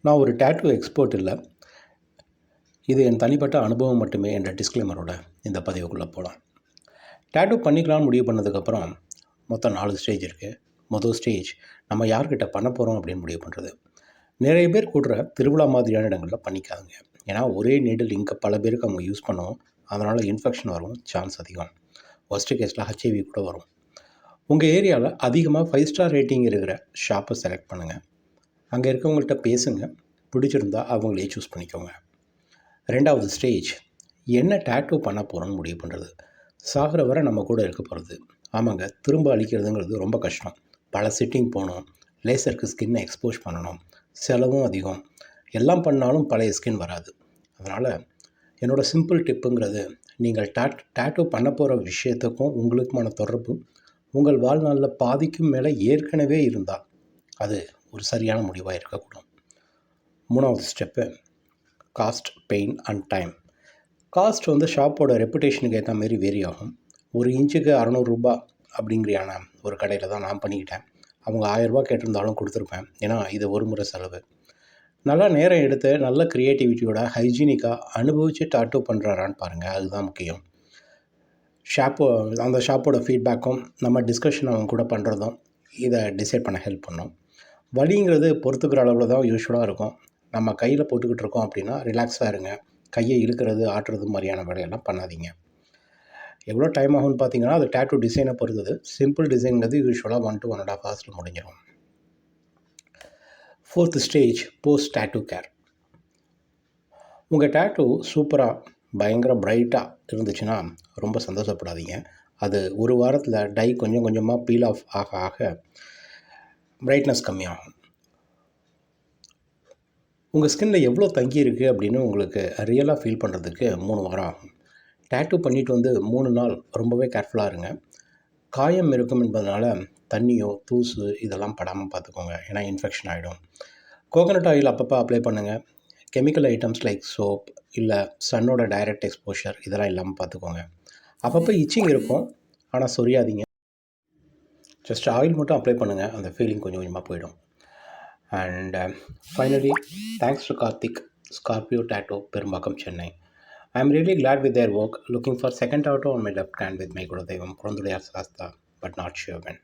நான் ஒரு tattoo expert இல்லை. இது என் தனிப்பட்ட அனுபவம் மட்டுமே என்ற டிஸ்க்ளைமரோட இந்த பதிவுக்குள்ளே போகலாம். டேட்டூ பண்ணிக்கலாம்னு முடிவு பண்ணதுக்கப்புறம் மொத்தம் 4 ஸ்டேஜ் இருக்குது. மொதல் ஸ்டேஜ் நம்ம யார்கிட்ட பண்ண போகிறோம் அப்படின்னு முடிவு பண்ணுறது. நிறைய பேர் கூடுற திருவிழா மாதிரியான இடங்களில் பண்ணிக்காதுங்க. ஏன்னா ஒரே நீடில் இங்கே பல பேருக்கு அவங்க யூஸ் பண்ணுவோம். அதனால் இன்ஃபெக்ஷன் வரும் சான்ஸ் அதிகம். ஒர்ஸ்ட் கேஸில் ஹெச்ஐவி கூட வரும். உங்கள் ஏரியாவில் அதிகமாக 5 ஸ்டார் ரேட்டிங் இருக்கிற ஷாப்பை செலக்ட் பண்ணுங்கள். அங்கே இருக்கவங்கள்ட்ட பேசுங்க. பிடிச்சிருந்தா அவங்களே சூஸ் பண்ணிக்கோங்க. 2வது ஸ்டேஜ், என்ன டேட்டூ பண்ண போகிறோன்னு முடிவு பண்ணுறது. சாகிற வரை நம்ம கூட இருக்க போகிறது. ஆமாங்க, திரும்ப அழிக்கிறதுங்கிறது ரொம்ப கஷ்டம். பல சிட்டிங் போகணும், லேசருக்கு ஸ்கின்னை எக்ஸ்போஸ் பண்ணணும், செலவும் அதிகம். எல்லாம் பண்ணாலும் பழைய ஸ்கின் வராது. அதனால் என்னோடய சிம்பிள் டிப்புங்கிறது, நீங்கள் டேட்டூ பண்ண போகிற விஷயத்துக்கும் உங்களுக்குமான தொடர்பு உங்கள் வாழ்நாளில் பாதிக்கும் மேலே ஏற்கனவே இருந்தால் அது ஒரு சரியான முடிவாக இருக்கக்கூடும். 3வது step, cost, pain and time. Cost ஷாப்போட ரெப்புடேஷனுக்கு ஏற்ற மாரி வேரி ஆகும். ஒரு இன்ச்சுக்கு 600 ரூபா அப்படிங்கிறியான ஒரு கடையில் தான் நான் பண்ணிக்கிட்டேன். அவங்க 1000 ரூபா கேட்டிருந்தாலும் கொடுத்துருப்பேன். ஏன்னா இது ஒரு முறை செலவு. நல்லா நேரம் எடுத்து நல்ல க்ரியேட்டிவிட்டியோட ஹைஜீனிக்காக அனுபவித்து டாட்டூ பண்ணுறாரான்னு பாருங்கள். அதுதான் முக்கியம். அந்த ஷாப்போட ஃபீட்பேக்கும் நம்ம டிஸ்கஷன் அவங்க கூட பண்ணுறதும் இதை டிசைட் பண்ண ஹெல்ப் பண்ணும். வலிங்கிறது பொறுத்துக்கிற அளவில் தான் யூஸ்வலாக இருக்கும். நம்ம கையில் போட்டுக்கிட்டு இருக்கோம் அப்படின்னா ரிலாக்ஸாக இருங்க. கையை இழுக்கிறது ஆட்டுறது மாதிரியான வேலையெல்லாம் பண்ணாதீங்க. எவ்வளோ டைம் ஆகும்னு பார்த்தீங்கன்னா அது டேட்டூ டிசைனை பொறுத்தது. சிம்பிள் டிசைன்கிறது யூஸ்வலாக 1 to 1.5 ஹவர்ஸில் முடிஞ்சிடும். 4th stage, post tattoo care. உங்கள் டேட்டூ சூப்பராக பயங்கர பிரைட்டாக இருந்துச்சுன்னா ரொம்ப சந்தோஷப்படாதீங்க. அது ஒரு வாரத்தில் டை கொஞ்சம் கொஞ்சமாக பீல் ஆஃப் ஆக ஆக பிரைட்னஸ் கம்மியாகும். உங்கள் ஸ்கின்னில் எவ்வளோ தங்கியிருக்கு அப்படின்னு உங்களுக்கு ரியலாக ஃபீல் பண்ணுறதுக்கு 3 வாரம் ஆகும். டேட்டூ பண்ணிவிட்டு 3 நாள் ரொம்பவே கேர்ஃபுல்லாக இருங்க. காயம் இருக்கும் என்பதனால தண்ணியோ தூசு இதெல்லாம் படாமல் பார்த்துக்கோங்க. ஏன்னா இன்ஃபெக்ஷன் ஆகிடும். கோகனட் ஆயில் அப்பப்போ அப்ளை பண்ணுங்கள். கெமிக்கல் ஐட்டம்ஸ் லைக் சோப் இல்லை சன்னோட டைரக்ட் எக்ஸ்போஷர் இதெல்லாம் இல்லாமல் பார்த்துக்கோங்க. அப்பப்போ இச்சிங் இருக்கும், ஆனால் சொரியாதீங்க. ஜஸ்ட் ஆயில் மட்டும் அப்ளை பண்ணுங்கள். அந்த ஃபீலிங் கொஞ்சம் கொஞ்சமாக போயிடும். And finally, thanks to Karthik, Scorpio Tattoo, Perumbakkam, Chennai. I am really glad with their work. Looking for second tattoo on my left hand with my Gurudaivam, Kurundudayar Sastha, but not sure when.